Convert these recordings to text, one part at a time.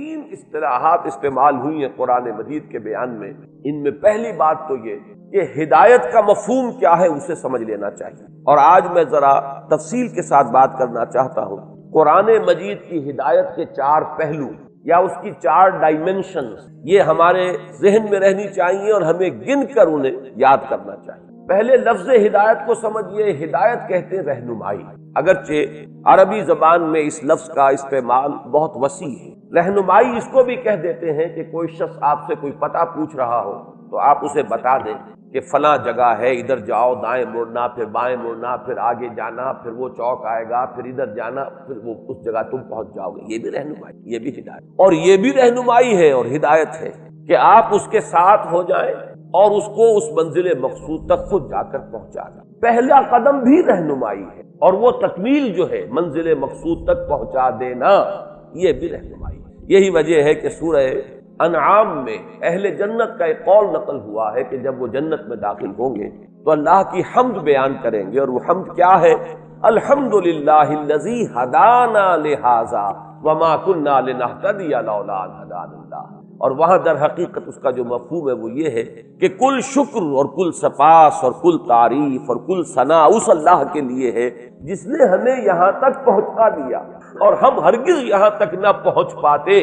تین اصطلاحات استعمال ہوئی ہیں قرآن مجید کے بیان میں. ان میں پہلی بات تو یہ کہ ہدایت کا مفہوم کیا ہے اسے سمجھ لینا چاہیے. اور آج میں ذرا تفصیل کے ساتھ بات کرنا چاہتا ہوں. قرآن مجید کی ہدایت کے چار پہلو یا اس کی چار ڈائمنشنز یہ ہمارے ذہن میں رہنی چاہیے اور ہمیں گن کر انہیں یاد کرنا چاہیے. پہلے لفظ ہدایت کو سمجھیے. ہدایت کہتے ہیں رہنمائی. اگرچہ عربی زبان میں اس لفظ کا استعمال بہت وسیع ہے. رہنمائی اس کو بھی کہہ دیتے ہیں کہ کوئی شخص آپ سے کوئی پتہ پوچھ رہا ہو تو آپ اسے بتا دیں کہ فلاں جگہ ہے، ادھر جاؤ، دائیں مڑنا، پھر بائیں مڑنا، پھر آگے جانا، پھر وہ چوک آئے گا، پھر ادھر جانا، پھر وہ اس جگہ تم پہنچ جاؤ گے. یہ بھی رہنمائی، یہ بھی ہدایت. اور یہ بھی رہنمائی ہے اور ہدایت ہے کہ آپ اس کے ساتھ ہو جائیں اور اس کو اس منزل مقصود تک خود جا کر پہنچا دیں. پہلا قدم بھی رہنمائی ہے اور وہ تکمیل جو ہے منزل مقصود تک پہنچا دینا یہ بھی رہنمائی ہے. یہی وجہ ہے کہ سورہ انعام میں اہل جنت کا ایک قول نقل ہوا ہے کہ جب وہ جنت میں داخل ہوں گے تو اللہ کی حمد بیان کریں گے. اور وہ حمد کیا ہے؟ الحمدللہ الذی ہدانا لہذا وما کنا لنہتدی لولا ان ہدانا اللہ. اور وہاں در حقیقت اس کا جو مفہوم ہے وہ یہ ہے کہ کل شکر اور کل سپاس اور کل تعریف اور کل ثنا اس اللہ کے لیے ہے جس نے ہمیں یہاں تک پہنچا دیا، اور ہم ہرگز یہاں تک نہ پہنچ پاتے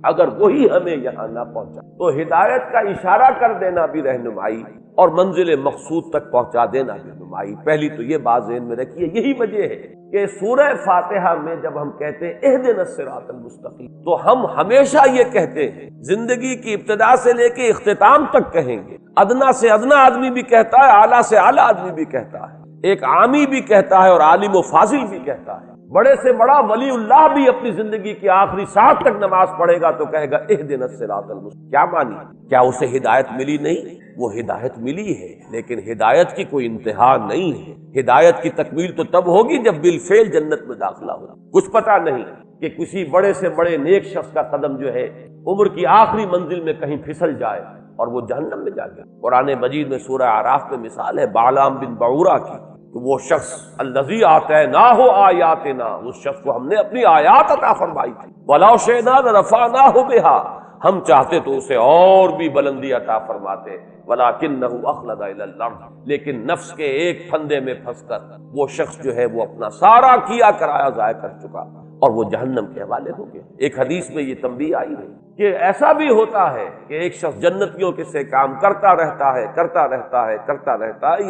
اگر وہی ہمیں یہاں نہ پہنچا. تو ہدایت کا اشارہ کر دینا بھی رہنمائی اور منزل مقصود تک پہنچا دینا بھی رہنمائی. پہلی تو یہ بات ذہن میں رکھیے. یہی وجہ ہے کہ سورہ فاتحہ میں جب ہم کہتے ہیں اہدنا الصراط المستقیم تو ہم ہمیشہ یہ کہتے ہیں، زندگی کی ابتدا سے لے کے اختتام تک کہیں گے. ادنا سے ادنا آدمی بھی کہتا ہے، اعلیٰ سے اعلیٰ آدمی بھی کہتا ہے، ایک عامی بھی کہتا ہے اور عالم و فاضل بھی کہتا ہے. بڑے سے بڑا ولی اللہ بھی اپنی زندگی کی آخری سانس تک نماز پڑھے گا تو کہے گا اہدنا الصراط المستقیم. کیا مانی؟ کیا اسے ہدایت ملی نہیں؟ وہ ہدایت ملی ہے، لیکن ہدایت کی کوئی انتہا نہیں ہے. ہدایت کی تکمیل تو تب ہوگی جب بالفعل جنت میں داخلہ ہو. کچھ پتہ نہیں کہ کسی بڑے سے بڑے نیک شخص کا قدم جو ہے عمر کی آخری منزل میں کہیں پھسل جائے اور وہ جہنم میں جا گیا. قرآن مجید میں سورہ اعراف میں مثال ہے بالعام بن بعورہ کی. وہ شخص الذی آتیناہ آیاتنا، اس شخص کو ہم نے اپنی آیات عطا فرمائی تھی. وَلَوْ شِئْنَا لَرَفَعْنَاهُ بِهَا، ہم چاہتے تو اسے اور بھی بلندی عطا فرماتے. وَلَكِنَّهُ أَخْلَدَ إِلَى الْأَرْضِ، لیکن نفس کے ایک پھندے میں پھنس کر وہ شخص جو ہے وہ اپنا سارا کیا کرایا ضائع کر چکا اور وہ جہنم کے حوالے ہو گیا. ایک حدیث میں یہ تنبیہ آئی ہے کہ ایسا بھی ہوتا ہے کہ ایک شخص جنتیوں کے سے کام کرتا رہتا ہے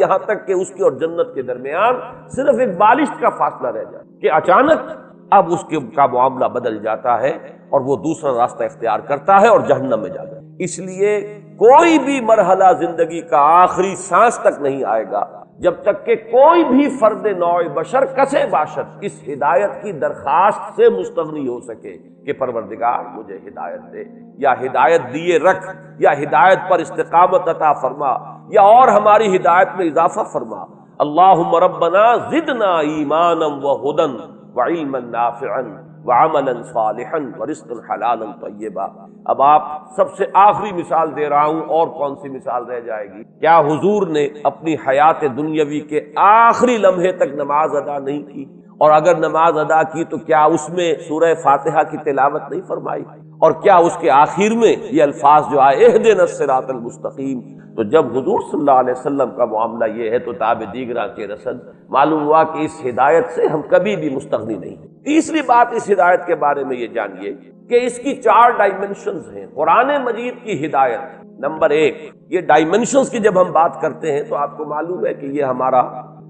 یہاں تک کہ اس کی اور جنت کے درمیان صرف ایک بالشت کا فاصلہ رہ جائے کہ اچانک اب اس کا معاملہ بدل جاتا ہے اور وہ دوسرا راستہ اختیار کرتا ہے اور جہنم میں جاتا ہے. اس لیے کوئی بھی مرحلہ زندگی کا آخری سانس تک نہیں آئے گا جب تک کہ کوئی بھی فرد نوع بشر کسے باشد اس ہدایت کی درخواست سے مستغنی ہو سکے کہ پروردگار مجھے ہدایت دے، یا ہدایت دیے رکھ، یا ہدایت پر استقامت عطا فرما، یا اور ہماری ہدایت میں اضافہ فرما. اللہم ربنا زدنا ایمانا وہدن وعلما نافعا وعملا صالحا ورزقا حلالا طیبا. اب آپ سب سے آخری مثال دے رہا ہوں، اور کون سی مثال رہ جائے گی؟ کیا حضور نے اپنی حیات دنیاوی کے آخری لمحے تک نماز ادا نہیں کی؟ اور اگر نماز ادا کی تو کیا اس میں سورہ فاتحہ کی تلاوت نہیں فرمائی؟ اور کیا اس کے آخر میں یہ الفاظ جو آئے اہدنا الصراط المستقیم؟ تو جب حضور صلی اللہ علیہ وسلم کا معاملہ یہ ہے تو تاب دیگراں کے رسد معلوم ہوا کہ اس ہدایت سے ہم کبھی بھی مستغنی نہیں. تیسری بات اس ہدایت کے بارے میں یہ جانیے کہ اس کی چار ڈائمنشنز ہیں. قرآن مجید کی ہدایت نمبر ایک، یہ ڈائمنشنز کی جب ہم بات کرتے ہیں تو آپ کو معلوم ہے کہ یہ ہمارا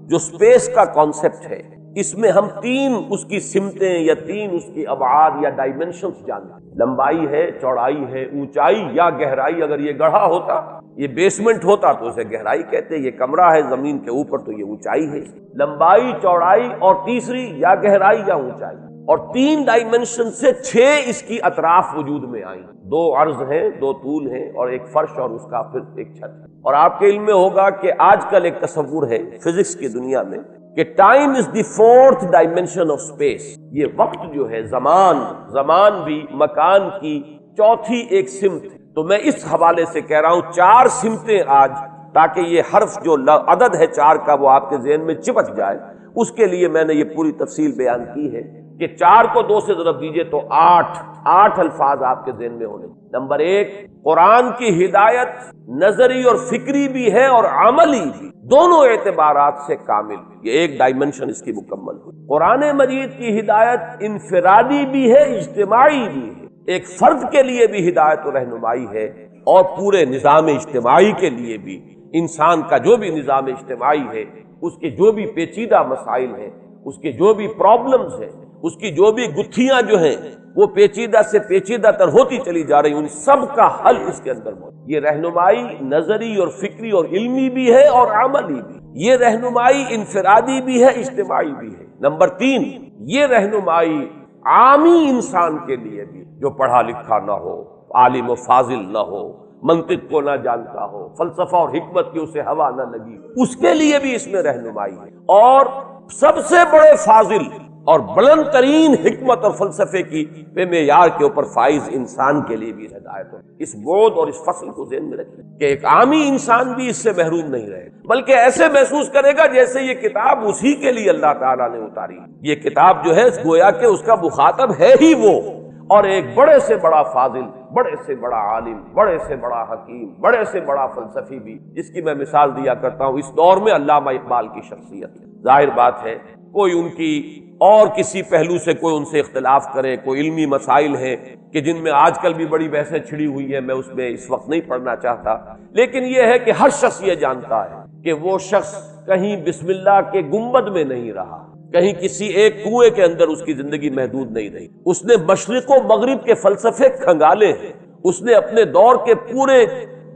جو اسپیس کا کانسیپٹ ہے اس میں ہم تین اس کی سمتیں یا تین اس کی ابعاد یا ڈائمنشنز جانتے ہیں. لمبائی ہے، چوڑائی ہے، اونچائی یا گہرائی. اگر یہ گڑھا ہوتا، یہ بیسمنٹ ہوتا تو اسے گہرائی کہتے، یہ کمرہ ہے زمین کے اوپر تو یہ اونچائی ہے. لمبائی، چوڑائی اور تیسری یا گہرائی یا اونچائی. اور تین ڈائمنشن سے 6 اس کی اطراف وجود میں آئیں. 2 عرض ہیں، 2 طول ہیں اور ایک فرش اور اس کا پھر ایک چھت. اور آپ کے علم میں ہوگا کہ آج کل ایک تصور ہے فزکس کی دنیا میں کہ time is the 4th dimension of space. یہ وقت جو ہے، زمان بھی مکان کی چوتھی ایک سمت. تو میں اس حوالے سے کہہ رہا ہوں 4 سمتیں آج، تاکہ یہ حرف جو عدد ہے 4 کا وہ آپ کے ذہن میں چپک جائے. اس کے لیے میں نے یہ پوری تفصیل بیان کی ہے کہ 4 کو 2 سے ضرب دیجئے تو 8 8 الفاظ آپ کے ذہن میں ہونے. نمبر 1، قرآن کی ہدایت نظری اور فکری بھی ہے اور عملی بھی، دونوں اعتبارات سے کامل. یہ ایک ڈائمنشن اس کی مکمل ہوئی. قرآن مجید کی ہدایت انفرادی بھی ہے، اجتماعی بھی ہے. ایک فرد کے لیے بھی ہدایت و رہنمائی ہے اور پورے نظام اجتماعی کے لیے بھی. انسان کا جو بھی نظام اجتماعی ہے، اس کے جو بھی پیچیدہ مسائل ہیں، اس کے جو بھی پرابلمز ہیں، اس کی جو بھی گتھیاں جو ہیں وہ پیچیدہ سے پیچیدہ تر ہوتی چلی جا رہی ہیں، ان سب کا حل اس کے اندر موجود. یہ رہنمائی نظری اور فکری اور علمی بھی ہے اور عملی بھی. یہ رہنمائی انفرادی بھی ہے، اجتماعی بھی ہے. نمبر 3، یہ رہنمائی عامی انسان کے لیے بھی، جو پڑھا لکھا نہ ہو، عالم و فاضل نہ ہو، منطق کو نہ جانتا ہو، فلسفہ اور حکمت کی اسے ہوا نہ لگی، اس کے لیے بھی اس میں رہنمائی ہے. اور سب سے بڑے فاضل اور بلند ترین حکمت اور فلسفے کی معیار کے اوپر فائز انسان کے لیے بھی ہدایت ہو. اس بعد اور اس فصل کو ذہن میں رکھیں کہ ایک عامی انسان بھی اس سے محروم نہیں رہے، بلکہ ایسے محسوس کرے گا جیسے یہ کتاب اسی کے لیے اللہ تعالیٰ نے اتاری. یہ کتاب جو ہے گویا کہ اس کا مخاطب ہے ہی وہ، اور ایک بڑے سے بڑا فاضل، بڑے سے بڑا عالم، بڑے سے بڑا حکیم، بڑے سے بڑا فلسفی بھی، جس کی میں مثال دیا کرتا ہوں اس دور میں علامہ اقبال کی شخصیت. ظاہر بات ہے کوئی ان کی اور کسی پہلو سے کوئی ان سے اختلاف کرے، کوئی علمی مسائل ہیں کہ جن میں آج کل بھی بڑی بحثیں چھڑی ہوئی ہیں، میں اس میں اس وقت نہیں پڑھنا چاہتا. لیکن یہ ہے کہ ہر شخص یہ جانتا ہے کہ وہ شخص کہیں بسم اللہ کے گنبد میں نہیں رہا، کہیں کسی ایک کنویں کے اندر اس کی زندگی محدود نہیں رہی. اس نے مشرق و مغرب کے فلسفے کھنگالے ہیں. اس نے اپنے دور کے پورے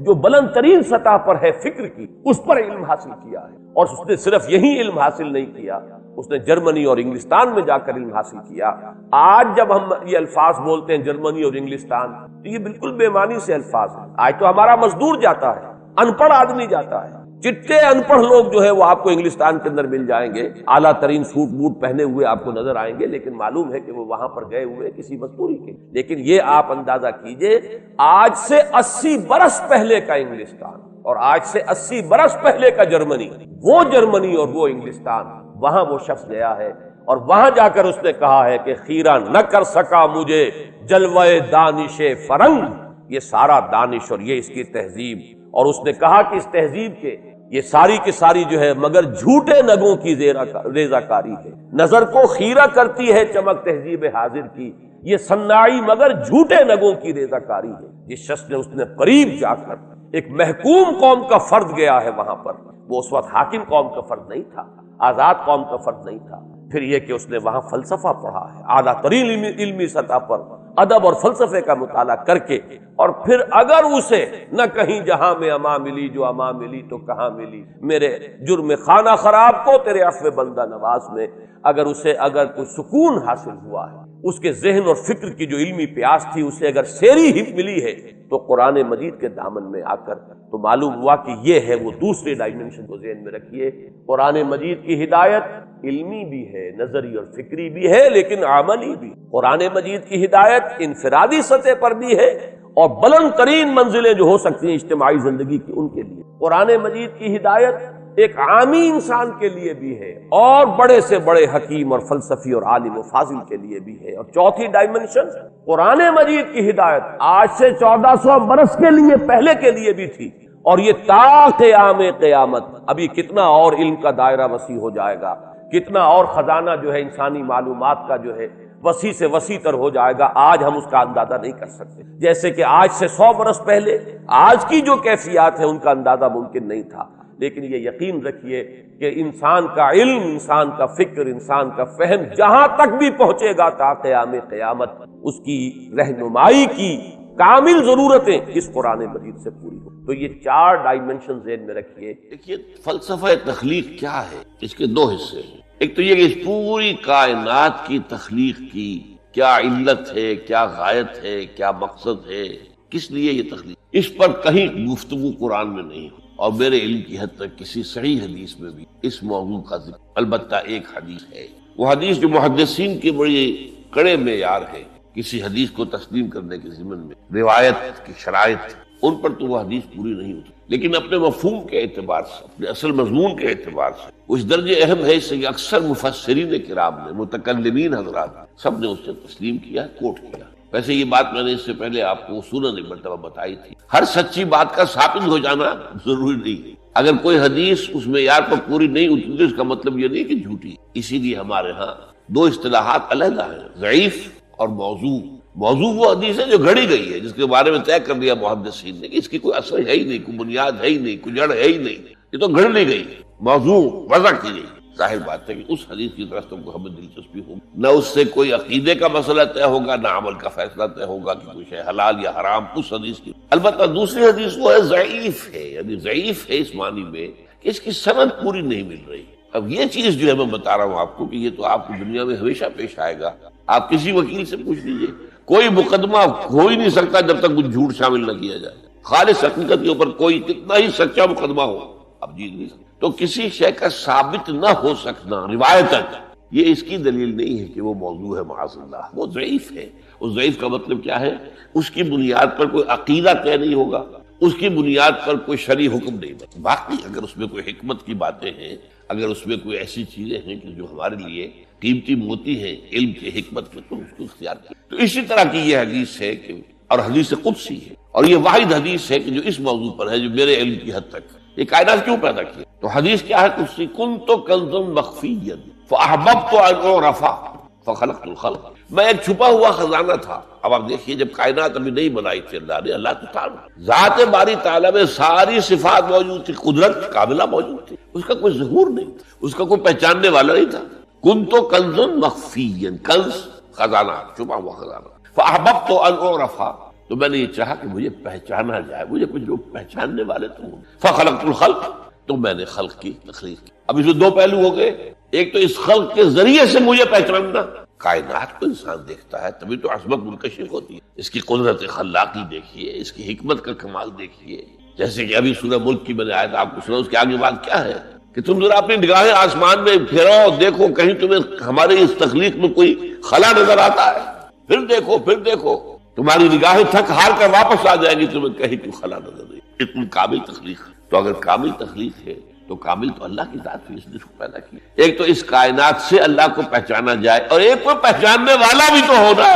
جو بلند ترین سطح پر ہے فکر کی، اس پر علم حاصل کیا ہے. اور اس نے صرف یہی علم حاصل نہیں کیا، اس نے جرمنی اور انگلستان میں جا کر علم حاصل کیا. آج جب ہم یہ الفاظ بولتے ہیں جرمنی اور انگلستان، تو یہ بالکل بے معنی سے الفاظ ہیں. آج تو ہمارا مزدور جاتا ہے، ان پڑھ آدمی جاتا ہے. چٹے ان پڑھ لوگ جو ہے وہ آپ کو انگلستان کے اندر مل جائیں گے، اعلیٰ ترین سوٹ بوٹ پہنے ہوئے آپ کو نظر آئیں گے، لیکن معلوم ہے کہ وہ وہاں پر گئے ہوئے کسی مزدوری کے. لیکن یہ آپ اندازہ کیجئے، آج سے 80 برس پہلے کا انگلستان اور آج سے 80 برس پہلے کا جرمنی، وہ جرمنی اور وہ انگلستان، وہاں وہ شخص گیا ہے اور وہاں جا کر اس نے کہا ہے کہ خیرہ نہ کر سکا مجھے جلوہ دانش فرنگ. یہ سارا دانش اور یہ اس کی تہذیب، اور اس نے کہا کہ اس تہذیب کے یہ ساری کی ساری جو ہے مگر جھوٹے نگوں کی ریزہ کاری ہے. نظر کو خیرہ کرتی ہے چمک تہذیب حاضر کی، یہ صناعی مگر جھوٹے نگوں کی ریزہ کاری ہے. جس شخص نے اس نے قریب جا کر ایک محکوم قوم کا فرد گیا ہے وہاں پر، وہ اس وقت حاکم قوم کا فرد نہیں تھا، آزاد قوم کا فرد نہیں تھا. پھر یہ کہ اس نے وہاں فلسفہ پڑھا ہے اعلیٰ ترین علمی سطح پر، ادب اور فلسفے کا مطالعہ کر کے، اور پھر اگر اسے نہ کہیں جہاں میں اما ملی جو اما ملی تو کہاں ملی، میرے جرم خانہ خراب کو تیرے عفو بندہ نواز میں، اگر اسے اگر کوئی سکون حاصل ہوا ہے، اس کے ذہن اور فکر کی جو علمی پیاس تھی اسے اگر سیری ہی ملی ہے، تو قرآن مجید کے دامن میں آ کر تو معلوم ہوا کہ یہ ہے وہ دوسری ڈائمنشن کو ذہن میں رکھیے. قرآن مجید کی ہدایت علمی بھی ہے، نظری اور فکری بھی ہے، لیکن عملی بھی. قرآن مجید کی ہدایت انفرادی سطح پر بھی ہے اور بلند ترین منزلیں جو ہو سکتی ہیں اجتماعی زندگی کی ان کے لیے. قرآن مجید کی ہدایت ایک عامی انسان کے لیے بھی ہے اور بڑے سے بڑے حکیم اور فلسفی اور عالم و فاضل کے لیے بھی ہے. اور چوتھی ڈائمنشن قرآن مجید کی ہدایت آج سے 1400 برس کے لیے پہلے کے لیے بھی تھی، اور یہ تا قیام قیامت. ابھی کتنا اور علم کا دائرہ وسیع ہو جائے گا، کتنا اور خزانہ جو ہے انسانی معلومات کا جو ہے وسیع سے وسیع تر ہو جائے گا. آج ہم اس کا اندازہ نہیں کر سکتے. جیسے کہ آج سے 100 برس پہلے آج کی جو کیفیات ہیں ان کا اندازہ ممکن نہیں تھا. لیکن یہ یقین رکھیے کہ انسان کا علم، انسان کا فکر، انسان کا فہم جہاں تک بھی پہنچے گا تا قیام قیامت، اس کی رہنمائی کی کامل ضرورتیں اس قرآن مجید سے پوری ہو. تو یہ 4 ڈائمنشن ذہن میں رکھیے. دیکھیے فلسفہ تخلیق کیا ہے، اس کے 2 حصے ہیں. ایک تو یہ کہ اس پوری کائنات کی تخلیق کی کیا علت ہے، کیا غایت ہے، کیا مقصد ہے، کس لیے یہ تخلیق، اس پر کہیں گفتگو قرآن میں نہیں ہو، اور میرے علم کی حد تک کسی صحیح حدیث میں بھی اس موضوع کا ذکر. البتہ ایک حدیث ہے، وہ حدیث جو محدثین کے بڑے کڑے معیار ہے کسی حدیث کو تسلیم کرنے کے ضمن میں، روایت کی شرائط، ان پر تو وہ حدیث پوری نہیں ہوتی، لیکن اپنے مفہوم کے اعتبار سے، اپنے اصل مضمون کے اعتبار سے اس درجے اہم ہے اس کہ اکثر مفسرین کرام نے، متکلمین حضرات، سب نے اس سے تسلیم کیا، کوٹ کیا. ویسے یہ بات میں نے اس سے پہلے آپ کو اصولاً ایک مرتبہ بتائی تھی، ہر سچی بات کا ثابت ہو جانا ضروری نہیں۔ اگر کوئی حدیث اس معیار پر پوری نہیں اتری تو اس کا مطلب یہ نہیں کہ جھوٹی۔ اسی لیے ہمارے ہاں دو اصطلاحات علیحدہ ہیں، ضعیف اور موضوع۔ موضوع وہ حدیث ہے جو گھڑی گئی ہے، جس کے بارے میں طے کر لیا محدثین نے کہ اس کی کوئی اثر ہے ہی نہیں، کوئی بنیاد ہے ہی نہیں، کوئی جڑ ہے ہی نہیں، یہ تو گھڑ لی گئی، موضوع وضع کی گئی۔ ظاہر بات ہے کہ اس حدیث کی طرف تم کو ہمیں دلچسپی ہوگی، نہ اس سے کوئی عقیدے کا مسئلہ طے ہوگا، نہ عمل کا فیصلہ طے ہوگا کہ کوئی شے حلال یا حرام اس حدیث کی۔ البتہ دوسری حدیث وہ ہے ضعیف ہے، یعنی ضعیف ہے اس معنی میں کہ اس کی سند پوری نہیں مل رہی۔ اب یہ چیز جو ہے میں بتا رہا ہوں آپ کو کہ یہ تو آپ کی دنیا میں ہمیشہ پیش آئے گا۔ آپ کسی وکیل سے پوچھ لیجئے، کوئی مقدمہ ہو ہی نہیں سکتا جب تک کچھ جھوٹ شامل نہ کیا جائے۔ خالص حقیقت کے اوپر کوئی کتنا ہی سچا مقدمہ ہو، اب جیت نہیں سکتا۔ تو کسی شے کا ثابت نہ ہو سکنا روایتاً، یہ اس کی دلیل نہیں ہے کہ وہ موضوع ہے، معاذ اللہ، وہ ضعیف ہے۔ اس ضعیف کا مطلب کیا ہے؟ اس کی بنیاد پر کوئی عقیدہ طے نہیں ہوگا، اس کی بنیاد پر کوئی شرعی حکم نہیں بنے۔ باقی اگر اس میں کوئی حکمت کی باتیں ہیں، اگر اس میں کوئی ایسی چیزیں ہیں کہ جو ہمارے لیے قیمتی موتی ہیں علم کے حکمت کے، تو اس کو اختیار کیا۔ تو اسی طرح کی یہ حدیث ہے کہ، اور حدیث قدسی ہے، اور یہ واحد حدیث ہے کہ جو اس موضوع پر ہے، جو میرے علم کی حد تک یہ کائنات کیوں پیدا کی۔ تو حدیث کیا ہے قدسی؟ کنت کنزا مخفیا فاحببت ان اعرف فخلقت الخلق، میں ایک چھپا ہوا خزانہ تھا۔ اب آپ دیکھیے جب کائنات ابھی نہیں بنائی تھی اللہ نے، اللہ تعالیٰ ذات باری تعالیٰ میں ساری صفات موجود تھی، قدرت کاملہ موجود تھی، اس کا کوئی ظہور نہیں تھا، اس کا کوئی پہچاننے والا نہیں تھا۔ کنت کنزا مخفیا، کنز خزانہ، چھپا ہوا خزانہ، فاحببت ان اعرف، تو میں نے یہ چاہا کہ مجھے پہچانا جائے، مجھے کچھ لوگ پہچاننے والے تو ہوں۔ فخلقت الخلق، تو میں نے خلق کی تخلیق کی۔ اب اس میں دو پہلو ہو گئے، ایک تو اس خلق کے ذریعے سے مجھے پہچاننا، کائنات کو انسان دیکھتا ہے تبھی تو عظمت منکشف ہوتی ہے، اس کی قدرت خلاقی دیکھیے، اس کی حکمت کا کمال دیکھیے۔ جیسے کہ ابھی سورہ ملک کی میں نے آیت آپ کو سنا، اس کے آگے بات کیا ہے کہ تم ذرا اپنی نگاہیں آسمان میں پھیراؤ، دیکھو کہیں تمہیں ہمارے اس تخلیق میں کوئی خلا نظر آتا ہے، پھر دیکھو پھر دیکھو، تمہاری نگاہیں تھک ہار کر واپس آ جائیں گی، تمہیں کہیں کوئی خلا نظر نہیں۔ اتنی کامل تخلیق، تو اگر کامل تخلیق ہے تو کامل تو اللہ کی ذات ہے، اس نے اس کو پیدا کیا۔ ایک تو اس کائنات سے اللہ کو پہچانا جائے، اور ایک کو پہچاننے والا بھی تو ہونا،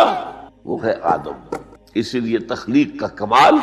وہ ہے آدم۔ اسی لیے تخلیق کا کمال،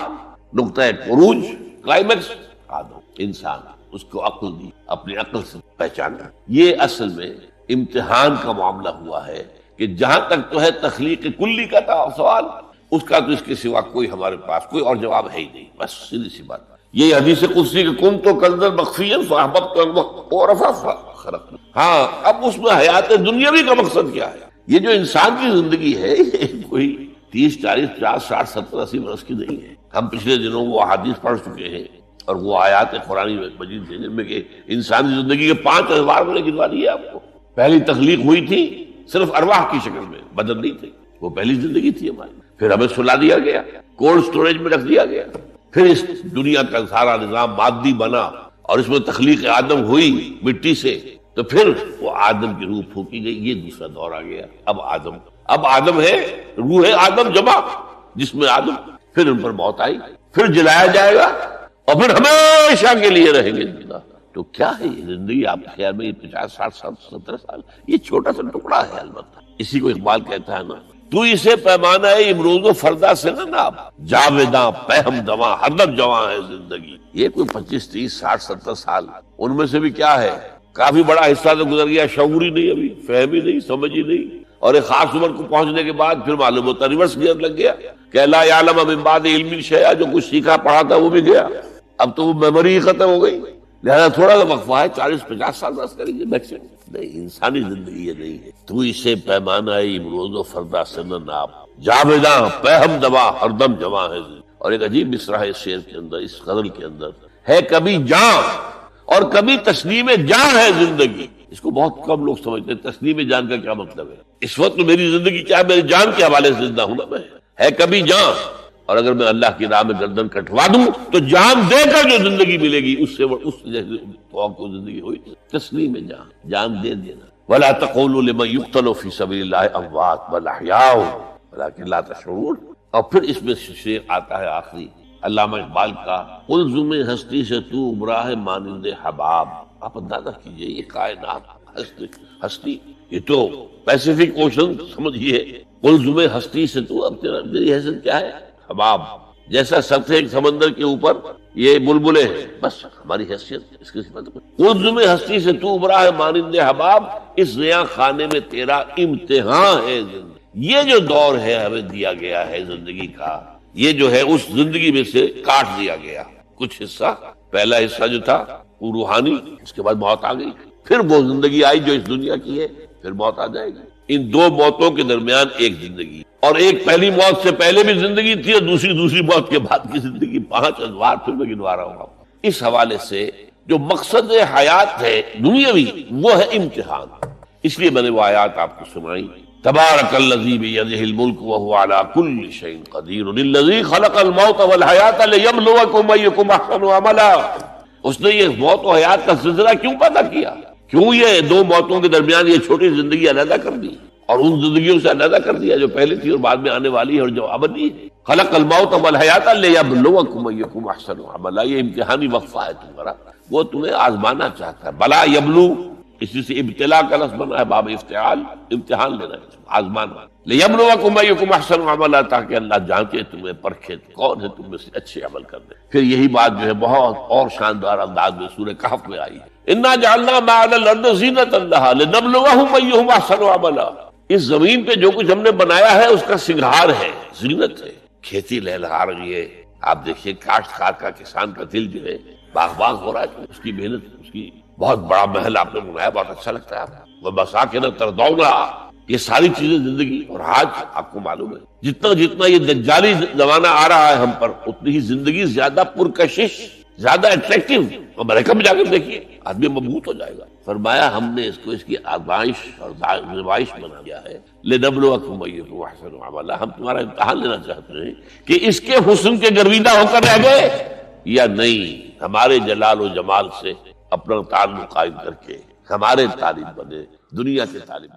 نقطہ عروج، کلائمیکس آدم، انسان، اس کو عقل دی، اپنی عقل سے پہچانا۔ یہ اصل میں امتحان کا معاملہ ہوا ہے کہ جہاں تک تو ہے تخلیق کلی کا سوال، اس کا تو اس کے سوا کوئی ہمارے پاس کوئی اور جواب ہے ہی نہیں، بس سیدھی سی بات۔ یہ حدیث قدسی کہ کنت کنزا مخفیا فاحببت ان اعرف فخلقت۔ ہاں، اب اس میں حیات دنیاوی کا مقصد کیا ہے؟ یہ جو انسان کی زندگی ہے یہ کوئی 30 40 50 60 70 80 برس کی نہیں ہے۔ ہم پچھلے دنوں وہ احادیث پڑھ چکے ہیں اور وہ آیات قرآنی مجید ہیں جن میں کہ انسانی زندگی کے 5 ادوار میں نے گنوا دیے آپ کو۔ پہلی تخلیق ہوئی تھی صرف ارواح کی شکل میں، بدن نہیں تھی، وہ پہلی زندگی تھی ہماری۔ پھر ہمیں سلا دیا گیا، کولڈ سٹوریج میں رکھ دیا گیا، پھر اس دنیا کا سارا نظام مادی بنا اور اس میں تخلیق آدم ہوئی مٹی سے، تو پھر وہ آدم کی روح پھونکی گئی، یہ دوسرا دور آ گیا۔ اب آدم ہے، روح ہے آدم جمع، جس میں آدم، پھر ان پر موت آئی، پھر جلایا جائے گا اور پھر ہمیشہ کے لیے رہیں گے زندہ۔ تو کیا ہے یہ زندگی آپ کے خیال میں؟ یہ 50 60 70 سال، یہ چھوٹا سا ٹکڑا ہے۔ البتہ اسی کو اقبال کہتا ہے نا، تو اسے پیمانہ امروز و فردا سے نہ ناپ، جاویداں پہم دواں ہر دم جواں ہے زندگی۔ یہ کوئی 25 30 60 70 سال، ان میں سے بھی کیا ہے، کافی بڑا حصہ تو گزر گیا، شعور ہی نہیں، ابھی فہم ہی نہیں، سمجھ ہی نہیں، اور ایک خاص عمر کو پہنچنے کے بعد پھر معلوم ہوتا ریورس گیئر لگ گیا کہ لا یعلم من بعد علم شیئا، جو کچھ سیکھا پڑھا تھا وہ بھی گیا، اب تو وہ میموری ختم ہو گئی۔ لہذا تھوڑا سا وقفہ ہے، 40 50 سال بس کریں گے میکسیمم۔ نہیں، انسانی زندگی یہ نہیں ہے۔ تو اسے پیمانہ امروز و فردا سے نہ ناپ، جاویداں پہم دواں ہر دم جواں ہے۔ اور ایک عجیب مصرع ہے اس شعر کے اندر، اس غزل کے اندر ہے، کبھی جاں اور کبھی تسلیم جاں ہے زندگی۔ اس کو بہت کم لوگ سمجھتے ہیں، تسلیم جان کا کیا مطلب ہے؟ اس وقت میری زندگی کیا ہے؟ میری جان کے حوالے سے زندہ ہوں نا میں، ہے کبھی جاں، اور اگر میں اللہ کی راہ میں گردن کٹوا دوں تو جان دے کر جو زندگی ملے گی اس سے اس جیسے کو زندگی ہوئی تسلیم جان، جان دے دینا۔ ولا تقولوا لمن يقتل في سبيل الله اموات بل احياء ولكن لا تشعرون۔ اور پھر اس میں شعر آتا ہے آخری علامہ اقبال کا، الزم ہستی سے تو عمرہ مانند حباب۔ آپ اندازہ کیجئے، یہ کائنات ہستی یہ تو پیسیفک اوشن سمجھیے، قلزم ہستی سے تو اب تیری حیثیت کیا ہے؟ حباب جیسا سطح ایک سمندر کے اوپر یہ بلبلے ہیں، بس ہماری حیثیت اس کی صفت۔ قلزم ہستی سے تو ابھرا ہے مانند حباب، اس نیا خانے میں تیرا امتحان ہے زندگی۔ یہ جو دور ہے ہمیں دیا گیا ہے زندگی کا، یہ جو ہے اس زندگی میں سے کاٹ دیا گیا کچھ حصہ۔ پہلا حصہ جو تھا وہ روحانی، اس کے بعد موت آ گئی، پھر وہ زندگی آئی جو اس دنیا کی ہے، پھر موت آ جائے گی۔ ان دو موتوں کے درمیان ایک زندگی، اور ایک پہلی موت سے پہلے بھی زندگی تھی اور دوسری موت کے بعد کی زندگی، 5 انوار پھر میں گنوا رہا ہوں۔ اس حوالے سے جو مقصد حیات ہے دنیاوی، وہ ہے امتحان۔ اس لیے میں نے وہ آیات آپ کو سنائی، تبارک الذی بیدہ الملک وہو علی کل شیء قدیر الذی خلق الموت والحیات لیبلوکم ایکم احسن عملا۔ اس نے یہ موت و حیات کا سلسلہ کیوں پیدا کیا؟ کیوں یہ دو موتوں کے درمیان یہ چھوٹی زندگی علیحدہ کر دی اور ان زندگیوں سے علیحدہ کر دیا جو پہلے تھی اور بعد میں آنے والی ہے اور جو ابدی ہے؟ خلق الموت والحیات لیبلوکم ایکم احسن عملا، یہ امتحانی وقفہ ہے تمہارا، وہ تمہیں آزمانا چاہتا ہے۔ بلا یبلو، اسی سے ابتلا کا لفظ بنا ہے، باب افتعال، امتحان لینا ہے، آزمانا۔ لیبلوکم ایکم احسن عملا، تاکہ اللہ جانچے تمہیں، پرکھے کون ہے تم میں سے اچھے عمل کرنے۔ پھر یہی بات جو ہے بہت اور شاندار انداز میں سورہ کہف میں آئی ہے، انا جعلنا ما علی الارض زینۃ لها لنبلوہم ایہم احسن عملا۔ اس زمین پہ جو کچھ ہم نے بنایا ہے اس کا سنگھار ہے، زینت ہے۔ کھیتی لہلہا رہی ہے، آپ دیکھیے کاشتکار کا، کسان کا دل جو ہے باغ ہو رہا ہے، اس کی محنت، اس کی بہت بڑا محل آپ نے بنایا، بہت اچھا لگتا ہے آپ کو، وَمَسَاكِنَ تَرْضَوْنَهَا۔ یہ ساری چیزیں زندگی، اور آج آپ کو معلوم ہے جتنا یہ دجالی زمانہ آ رہا ہے ہم پر، اتنی ہی زندگی زیادہ پرکشش، زیادہ اٹریکٹیو۔ امریکہ میں جا کر دیکھیے آدمی مبہوت ہو جائے گا۔ فرمایا ہم نے اس کو، اس کی آزمائش اور نمائش بنا دیا ہے، لِنَبْلُوَكُمْ أَيُّكُمْ أَحْسَنُ عَمَلًا، ہم تمہارا امتحان لینا چاہتے ہیں کہ اس کے حسن کے گرویدہ ہو کر رہ گئے یا نہیں، ہمارے جلال و جمال سے اپنا تعلق قائم کر کے ہمارے طالب بنے، دنیا کے طالب۔